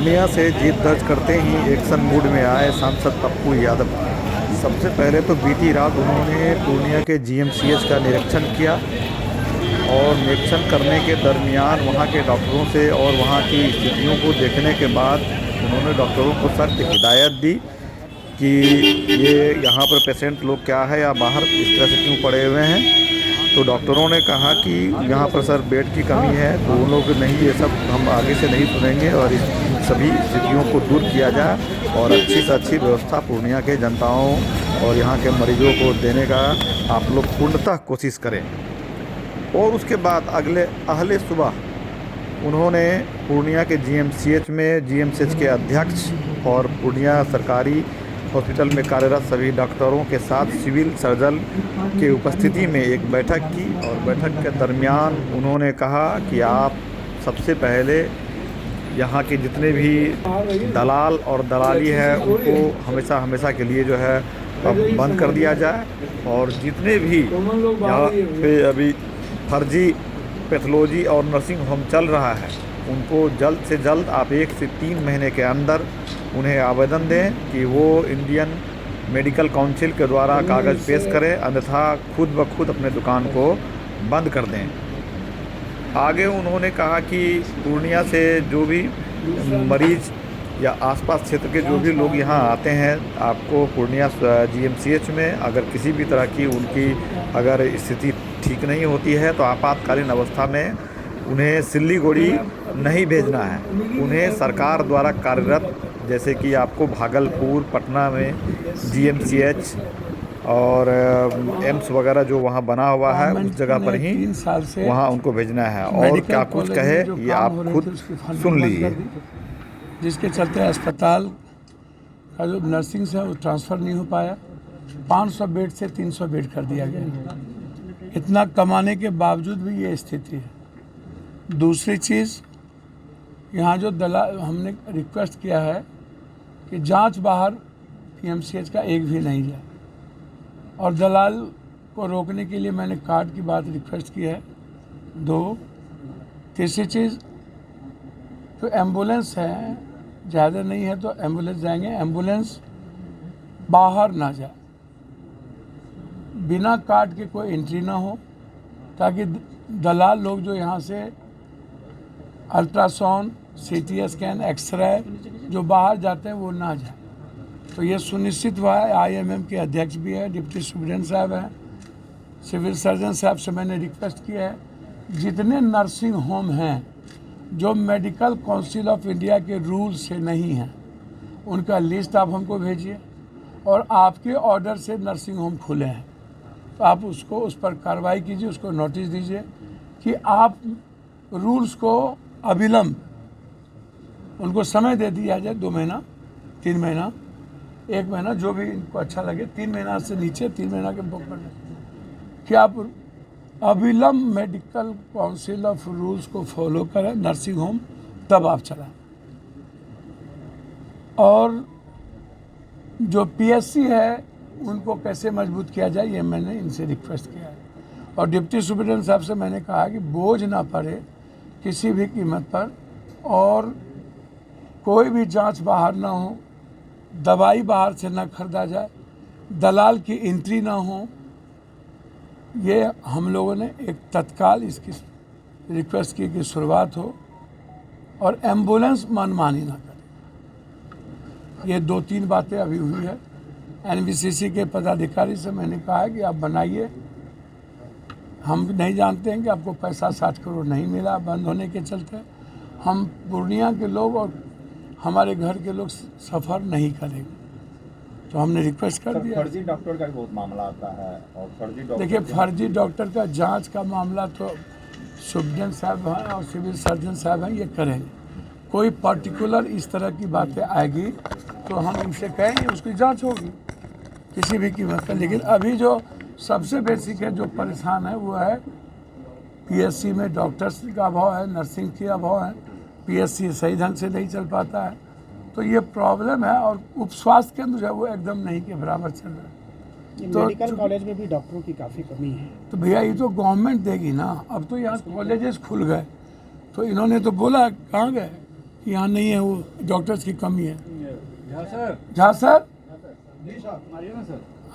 पूर्णिया से जीत दर्ज करते ही एक्शन मूड में आए सांसद पप्पू यादव। सबसे पहले तो बीती रात उन्होंने पूर्णिया के जीएमसीएच का निरीक्षण किया और निरीक्षण करने के दरमियान वहां के डॉक्टरों से और वहां की स्थितियों को देखने के बाद उन्होंने डॉक्टरों को सख्त हिदायत दी कि ये यहाँ पर पेशेंट लोग क्या है या बाहर इस तरह से क्यों पड़े हुए हैं। तो डॉक्टरों ने कहा कि यहाँ पर सर बेड की कमी है, तो उन लोग नहीं, ये सब हम आगे से नहीं सुनेंगे और इस सभी स्थितियों को दूर किया जाए और अच्छी से अच्छी व्यवस्था पूर्णिया के जनताओं और यहाँ के मरीजों को देने का आप लोग पूर्णतः कोशिश करें। और उसके बाद अगले सुबह उन्होंने पूर्णिया के जीएमसीएच के अध्यक्ष और पूर्णिया सरकारी हॉस्पिटल में कार्यरत सभी डॉक्टरों के साथ सिविल सर्जन के उपस्थिति में एक बैठक की और बैठक के दरमियान उन्होंने कहा कि आप सबसे पहले यहाँ के जितने भी दलाल और दलाली है उनको हमेशा के लिए जो है अब बंद कर दिया जाए और जितने भी यहाँ पे अभी फर्जी पैथोलॉजी और नर्सिंग होम चल रहा है उनको जल्द से जल्द आप 1 से 3 महीने के अंदर उन्हें आवेदन दें कि वो इंडियन मेडिकल काउंसिल के द्वारा कागज़ पेश करें, अन्यथा खुद ब खुद अपने दुकान को बंद कर दें। आगे उन्होंने कहा कि पूर्णिया से जो भी मरीज या आसपास क्षेत्र के जो भी लोग यहाँ आते हैं, आपको पूर्णिया जीएमसीएच में अगर किसी भी तरह की उनकी अगर स्थिति ठीक नहीं होती है तो आपातकालीन अवस्था में उन्हें सिल्लीगुड़ी नहीं भेजना है। उन्हें सरकार द्वारा कार्यरत जैसे कि आपको भागलपुर, पटना में जीएमसीएच और एम्स वगैरह जो वहाँ बना हुआ है उस जगह पर ही वहाँ उनको भेजना है। और क्या कुछ कहे ये आप खुद सुन लीजिए। जिसके चलते अस्पताल का जो नर्सिंग है वो ट्रांसफ़र नहीं हो पाया, 500 बेड से 300 बेड कर दिया गया। इतना कमाने के बावजूद भी ये स्थिति है। दूसरी चीज़, यहाँ जो दलाल, हमने रिक्वेस्ट किया है कि जांच बाहर पीएमसीएच का एक भी नहीं जाए और दलाल को रोकने के लिए मैंने कार्ड की बात रिक्वेस्ट की है। 2, तीसरी चीज़, तो एम्बुलेंस है, ज़्यादा नहीं है तो एम्बुलेंस जाएंगे, एम्बुलेंस बाहर ना जाए, बिना कार्ड के कोई एंट्री ना हो, ताकि दलाल लोग जो यहाँ से अल्ट्रासाउंड, सीटी स्कैन, एक्सरे जो बाहर जाते हैं वो ना जाए। तो ये सुनिश्चित हुआ है। आईएमएम के अध्यक्ष भी है, डिप्टी सुप्रिटेंडेंट साहब हैं, सिविल सर्जन साहब से मैंने रिक्वेस्ट किया है, जितने नर्सिंग होम हैं जो मेडिकल काउंसिल ऑफ इंडिया के रूल से नहीं हैं उनका लिस्ट आप हमको भेजिए और आपके ऑर्डर से नर्सिंग होम खुले हैं तो आप उसको उस पर कार्रवाई कीजिए, उसको नोटिस दीजिए कि आप रूल्स को अविलंब उनको समय दे दिया जाए, 2 महीना, 3 महीना, 1 महीना, जो भी इनको अच्छा लगे, 3 महीना से नीचे 3 महीना के बुक करने कि आप अविलंब मेडिकल काउंसिल ऑफ रूल्स को फॉलो करें नर्सिंग होम, तब आप चलाएं। और जो पीएससी है उनको कैसे मजबूत किया जाए ये मैंने इनसे रिक्वेस्ट किया है। और डिप्टी सुप्रिटेंडेंट साहब से मैंने कहा कि बोझ ना पड़े किसी भी कीमत पर और कोई भी जांच बाहर ना हो, दवाई बाहर से ना खरीदा जाए, दलाल की एंट्री ना हो। ये हम लोगों ने एक तत्काल इसकी रिक्वेस्ट की कि शुरुआत हो और एम्बुलेंस मनमानी ना करे। ये 2-3 बातें अभी हुई है। एनबीसीसी के पदाधिकारी से मैंने कहा है कि आप बनाइए, हम नहीं जानते हैं कि आपको पैसा 60 करोड़ नहीं मिला बंद होने के चलते, हम पूर्णिया के लोग और हमारे घर के लोग सफ़र नहीं करेंगे, तो हमने रिक्वेस्ट कर दिया। फर्जी डॉक्टर का बहुत मामला आता है और फर्जी डॉक्टर, देखिए फर्जी डॉक्टर का जांच का मामला तो सुप्रिटेंडेंट साहब हैं और सिविल सर्जन साहब हैं, ये करेंगे। कोई पर्टिकुलर इस तरह की बातें आएगी तो हम उनसे कहेंगे, उसकी जांच होगी किसी भी कीमत पर। लेकिन अभी जो सबसे बेसिक है, जो परेशान है, वो है पीएससी में डॉक्टर्स का अभाव है, नर्सिंग के अभाव है, पीएससी सही ढंग से नहीं चल पाता है, तो ये प्रॉब्लम है। और उप स्वास्थ्य केंद्र जो है वो एकदम नहीं के बराबर चल रहा है। तो मेडिकल कॉलेज में भी डॉक्टरों की काफ़ी कमी है। तो भैया ये तो गवर्नमेंट देगी ना। अब तो यहाँ कॉलेजेस खुल गए, तो इन्होंने तो बोला कहाँ गए, यहाँ नहीं है, वो डॉक्टर्स की कमी है। झा सर,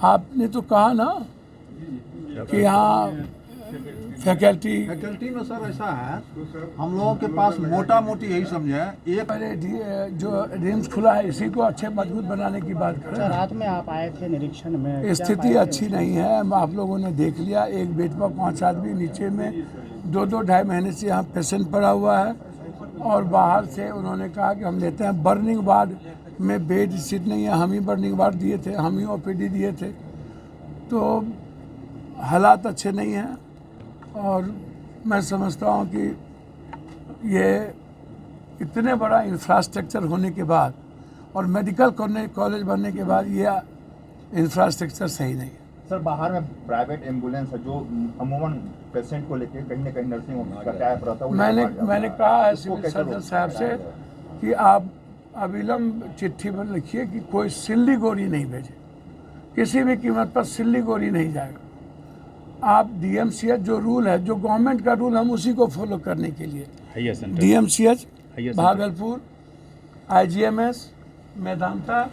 आपने तो कहा ना कि यहाँ फैकल्टी में सर ऐसा है, हम लोगों के पास मोटा मोटी यही समझे एक पहले जो रिम्स खुला है इसी को अच्छे मजबूत बनाने की बात अच्छा, करें। रात में आप आए थे निरीक्षण में, क्या स्थिति पाए थे? अच्छी नहीं है, आप लोगों ने देख लिया। एक बेड पर 5 आदमी, नीचे में 2-2-2.5 महीने से यहाँ पेशेंट पड़ा हुआ है। और बाहर से उन्होंने कहा कि हम लेते हैं। बर्निंग वार्ड में बेड सीट नहीं है, हम ही बर्निंग वार्ड दिए थे, हम ही ओपीडी दिए थे। तो हालात अच्छे नहीं हैं और मैं समझता हूँ कि ये इतने बड़ा इंफ्रास्ट्रक्चर होने के बाद और मेडिकल कॉलेज बनने के बाद ये इंफ्रास्ट्रक्चर सही नहीं है। सर बाहर में प्राइवेट एम्बुलेंस है जो अमूमन पेशेंट को लेके कहीं ना कहीं नर्सिंग होम का कैप रहता है, वो लेके बाहर जाता मैंने है। कहा है उसको सिविल कैसे सर्जन रोक साहब से सकते हैं? कि आप अविलंब चिट्ठी में लिखिए कि कोई सिल्ली गोरी नहीं भेजे, किसी भी कीमत पर सिल्ली गोरी नहीं जाएगा। आप डीएमसीएच जो रूल है, जो गवर्नमेंट का रूल, हम उसी को फॉलो करने के लिए डीएमसीएच भागलपुर, आईजीएमएस, मेदांता,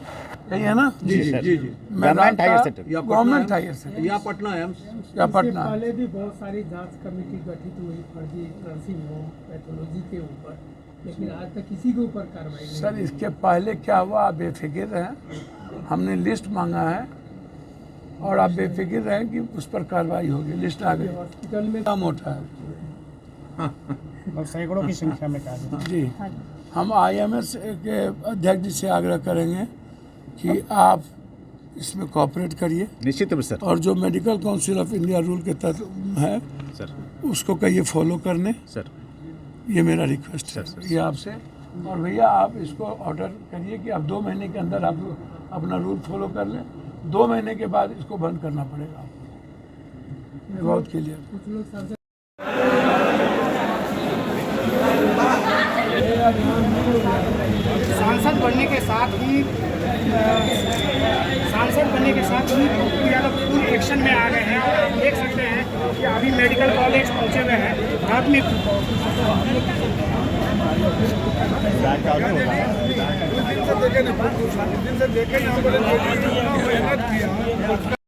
यही है ना? जी government higher centre, government higher centre या पटना एम्स। या पटना। पहले भी बहुत सारी जांच कमेटी गठित हुई फर्जी नर्सिंग होम पैथोलॉजी के ऊपर, लेकिन आज तक किसी के ऊपर कार्रवाई नहीं सर इसके पहले क्या हुआ, आप बेफिक्र रहें, हमने लिस्ट मांगा है और आप बेफिक्र रहें कि उस पर कार्रवाई होगी। लिस्ट आ गई, हॉस्पिटल में काम होता है और सैकड़ों की संख्या में कार्य। जी। हम आईएमएस के अध्यक्ष जी से आग्रह करेंगे कि आप इसमें कोऑपरेट करिए निश्चित रूप से सर। और जो medical council of India rule के तहत है सर उसको कहिए फॉलो करने। सर ये मेरा रिक्वेस्ट है ये आपसे। और भैया आप इसको ऑर्डर करिए कि आप 2 महीने के अंदर आप अपना रूल फॉलो कर लें। 2 महीने के बाद इसको बंद करना पड़ेगा आपको। ये बहुत क्लियर। कुछ लोग सांसद सांसद बनने के साथ ही पप्पू यादव फुल एक्शन में आ गए हैं। आप देख सकते हैं कि अभी मेडिकल कॉलेज पहुंचे हुए हैं। रात में क्या क्या नहीं होगा?